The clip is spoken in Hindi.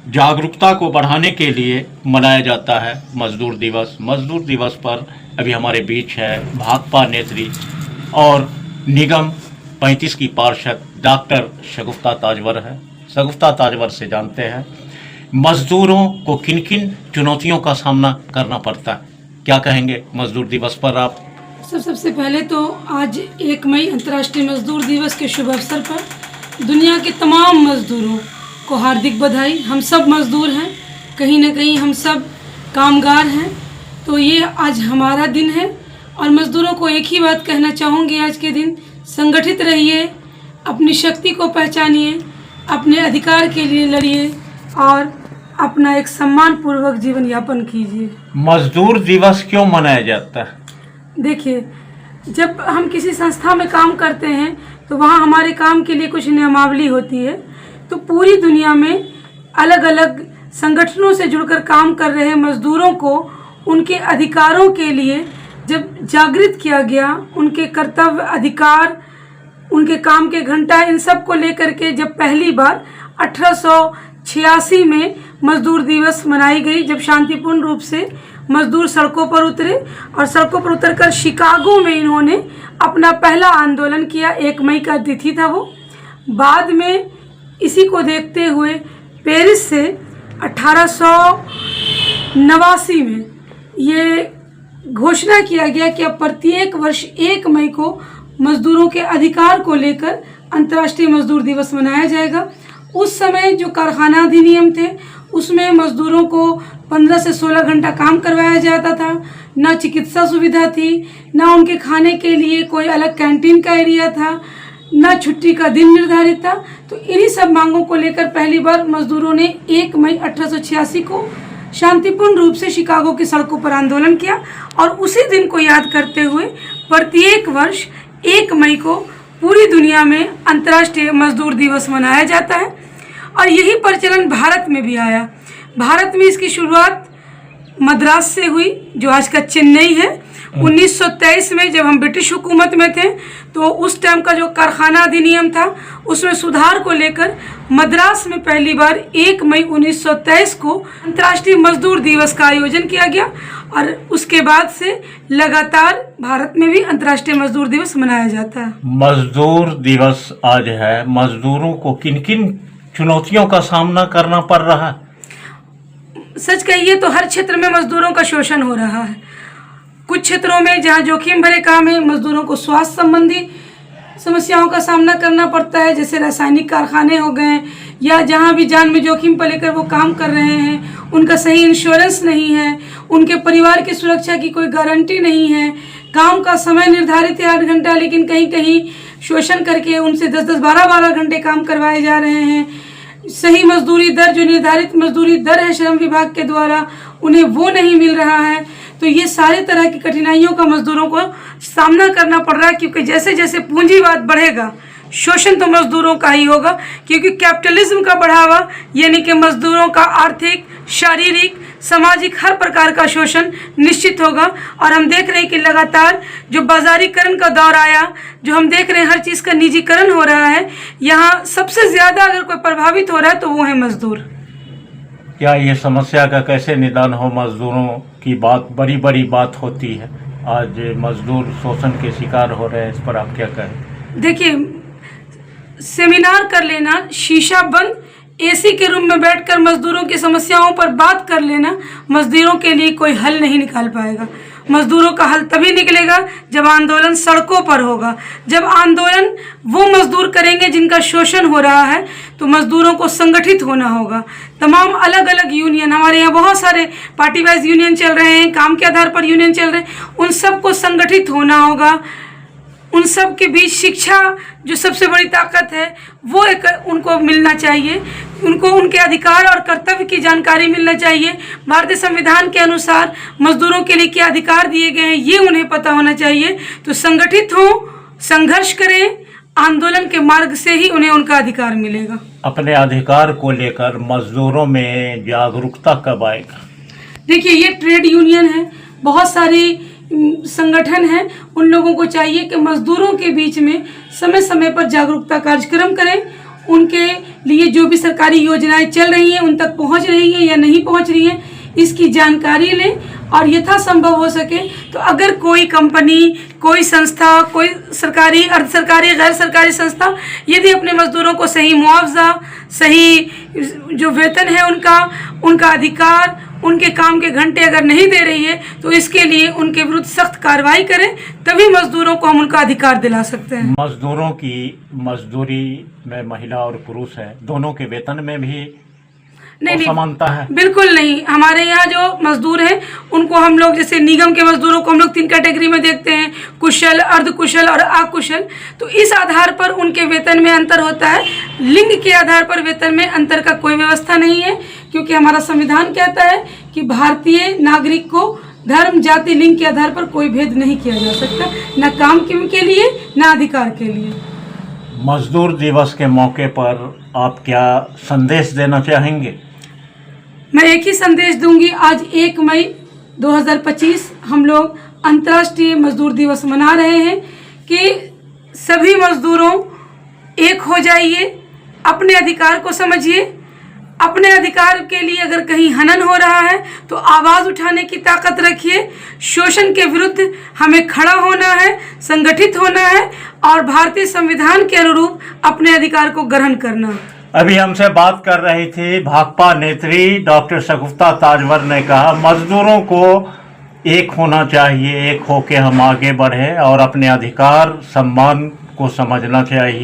जागरूकता को बढ़ाने के लिए मनाया जाता है मजदूर दिवस। मजदूर दिवस पर अभी हमारे बीच है भाकपा नेत्री और निगम 35 की पार्षद डॉक्टर शगुफ्ता ताजवर है। शगुफ्ता ताजवर से जानते हैं मजदूरों को किन किन चुनौतियों का सामना करना पड़ता है। क्या कहेंगे मजदूर दिवस पर आप? सबसे पहले तो आज 1 मई अंतर्राष्ट्रीय मजदूर दिवस के शुभ अवसर पर दुनिया के तमाम मजदूरों को हार्दिक बधाई। हम सब मजदूर हैं, कहीं ना कहीं हम सब कामगार हैं, तो ये आज हमारा दिन है। और मजदूरों को एक ही बात कहना चाहूँगी आज के दिन, संगठित रहिए, अपनी शक्ति को पहचानिए, अपने अधिकार के लिए लड़िए और अपना एक सम्मानपूर्वक जीवन यापन कीजिए। मजदूर दिवस क्यों मनाया जाता है? देखिए, जब हम किसी संस्था में काम करते हैं तो वहाँ हमारे काम के लिए कुछ नियमावली होती है। तो पूरी दुनिया में अलग अलग संगठनों से जुड़कर काम कर रहे मजदूरों को उनके अधिकारों के लिए जब जागृत किया गया, उनके कर्तव्य, अधिकार, उनके काम के घंटा, इन सब को लेकर के जब पहली बार 1886 में मजदूर दिवस मनाई गई, जब शांतिपूर्ण रूप से मजदूर सड़कों पर उतरे और सड़कों पर उतरकर शिकागो में इन्होंने अपना पहला आंदोलन किया। 1 मई का तिथि था वो। बाद में इसी को देखते हुए पेरिस से 1889 में ये घोषणा किया गया कि अब प्रत्येक वर्ष 1 मई को मजदूरों के अधिकार को लेकर अंतर्राष्ट्रीय मजदूर दिवस मनाया जाएगा। उस समय जो कारखाना अधिनियम थे उसमें मजदूरों को 15 से 16 घंटा काम करवाया जाता था। ना चिकित्सा सुविधा थी, ना उनके खाने के लिए कोई अलग कैंटीन का एरिया था, ना छुट्टी का दिन निर्धारित था। तो इन्हीं सब मांगों को लेकर पहली बार मजदूरों ने 1 मई 1886 को शांतिपूर्ण रूप से शिकागो की सड़कों पर आंदोलन किया। और उसी दिन को याद करते हुए प्रत्येक वर्ष 1 मई को पूरी दुनिया में अंतर्राष्ट्रीय मजदूर दिवस मनाया जाता है। और यही प्रचलन भारत में भी आया। भारत में इसकी शुरुआत मद्रास से हुई, जो आज का चेन्नई है। 1923 में जब हम ब्रिटिश हुकूमत में थे तो उस टाइम का जो कारखाना अधिनियम था उसमें सुधार को लेकर मद्रास में पहली बार 1 मई 1923 को अंतर्राष्ट्रीय मजदूर दिवस का आयोजन किया गया। और उसके बाद से लगातार भारत में भी अंतर्राष्ट्रीय मजदूर दिवस मनाया जाता है। मजदूर दिवस आज है, मजदूरों को किन किन चुनौतियों का सामना करना पड़ रहा है? सच कहिए तो हर क्षेत्र में मजदूरों का शोषण हो रहा है। कुछ क्षेत्रों में जहां जोखिम भरे काम है, मजदूरों को स्वास्थ्य संबंधी समस्याओं का सामना करना पड़ता है, जैसे रासायनिक कारखाने हो गए, या जहां भी जान में जोखिम पर लेकर वो काम कर रहे हैं, उनका सही इंश्योरेंस नहीं है, उनके परिवार की सुरक्षा की कोई गारंटी नहीं है, काम का समय निर्धारित है 8 घंटा, लेकिन कहीं कहीं शोषण करके उनसे 10-10, 12-12 घंटे काम करवाए जा रहे हैं। सही मजदूरी दर, जो निर्धारित मजदूरी दर है श्रम विभाग के द्वारा, उन्हें वो नहीं मिल रहा है। तो ये सारे तरह की कठिनाइयों का मजदूरों को सामना करना पड़ रहा है, क्योंकि जैसे जैसे पूंजीवाद बढ़ेगा शोषण तो मजदूरों का ही होगा। क्योंकि कैपिटलिज्म का बढ़ावा यानी कि मजदूरों का आर्थिक, शारीरिक, सामाजिक हर प्रकार का शोषण निश्चित होगा। और हम देख रहे हैं कि लगातार जो बाजारीकरण का दौर आया, जो हम देख रहे हैं हर चीज़ का निजीकरण हो रहा है, यहाँ सबसे ज़्यादा अगर कोई प्रभावित हो रहा है तो वो है मजदूर। क्या ये समस्या का कैसे निदान हो? मजदूरों की बात बड़ी बड़ी बात होती है, आज मजदूर शोषण के शिकार हो रहे हैं, इस पर आप क्या कहें? देखिए, सेमिनार कर लेना, शीशा बंद एसी के रूम में बैठकर मजदूरों की समस्याओं पर बात कर लेना मजदूरों के लिए कोई हल नहीं निकाल पाएगा। मजदूरों का हल तभी निकलेगा जब आंदोलन सड़कों पर होगा, जब आंदोलन वो मजदूर करेंगे जिनका शोषण हो रहा है। तो मजदूरों को संगठित होना होगा। तमाम अलग अलग यूनियन, हमारे यहाँ बहुत सारे पार्टी वाइज यूनियन चल रहे हैं, काम के आधार पर यूनियन चल रहे हैं, उन सबको संगठित होना होगा। उन सब के बीच शिक्षा जो सबसे बड़ी ताकत है वो एक उनको मिलना चाहिए, उनको उनके अधिकार और कर्तव्य की जानकारी मिलना चाहिए। भारतीय संविधान के अनुसार मजदूरों के लिए क्या अधिकार दिए गए हैं ये उन्हें पता होना चाहिए। तो संगठित हों, संघर्ष करें, आंदोलन के मार्ग से ही उन्हें उनका अधिकार मिलेगा। अपने अधिकार को लेकर मजदूरों में जागरूकता कब आएगा? देखिए, ये ट्रेड यूनियन है, बहुत सारी संगठन हैं, उन लोगों को चाहिए कि मजदूरों के बीच में समय समय पर जागरूकता कार्यक्रम करें उनके लिए जो भी सरकारी योजनाएं चल रही हैं उन तक पहुंच रही हैं या नहीं पहुंच रही हैं, इसकी जानकारी लें और यथासंभव हो सके तो अगर कोई कंपनी, कोई संस्था, कोई सरकारी, अर्ध सरकारी, गैर सरकारी संस्था यदि अपने मजदूरों को सही मुआवजा, सही जो वेतन है उनका अधिकार, उनके काम के घंटे अगर नहीं दे रही है तो इसके लिए उनके विरुद्ध सख्त कार्रवाई करें, तभी मजदूरों को हम उनका अधिकार दिला सकते हैं। मजदूरों की मजदूरी में महिला और पुरुष है, दोनों के वेतन में भी नहीं, समानता है? बिल्कुल नहीं। हमारे यहाँ जो मजदूर हैं उनको हम लोग, जैसे निगम के मजदूरों को हम लोग 3 कैटेगरी में देखते हैं, कुशल, अर्धकुशल और अकुशल। तो इस आधार पर उनके वेतन में अंतर होता है। लिंग के आधार पर वेतन में अंतर का कोई व्यवस्था नहीं है, क्योंकि हमारा संविधान कहता है कि भारतीय नागरिक को धर्म, जाति, लिंग के आधार पर कोई भेद नहीं किया जा सकता, न काम के लिए न अधिकार के लिए। मजदूर दिवस के मौके पर आप क्या संदेश देना चाहेंगे? मैं एक ही संदेश दूंगी। आज 1 मई 2025 हम लोग अंतर्राष्ट्रीय मजदूर दिवस मना रहे हैं कि सभी मजदूरों एक हो जाइए, अपने अधिकार को समझिए। अपने अधिकार के लिए अगर कहीं हनन हो रहा है तो आवाज़ उठाने की ताकत रखिए। शोषण के विरुद्ध हमें खड़ा होना है, संगठित होना है और भारतीय संविधान के अनुरूप अपने अधिकार को ग्रहण करना। अभी हमसे बात कर रही थी भाकपा नेत्री डॉक्टर शगुफ्ता ताजवर ने कहा मजदूरों को एक होना चाहिए, एक होके हम आगे बढ़े और अपने अधिकार, सम्मान को समझना चाहिए।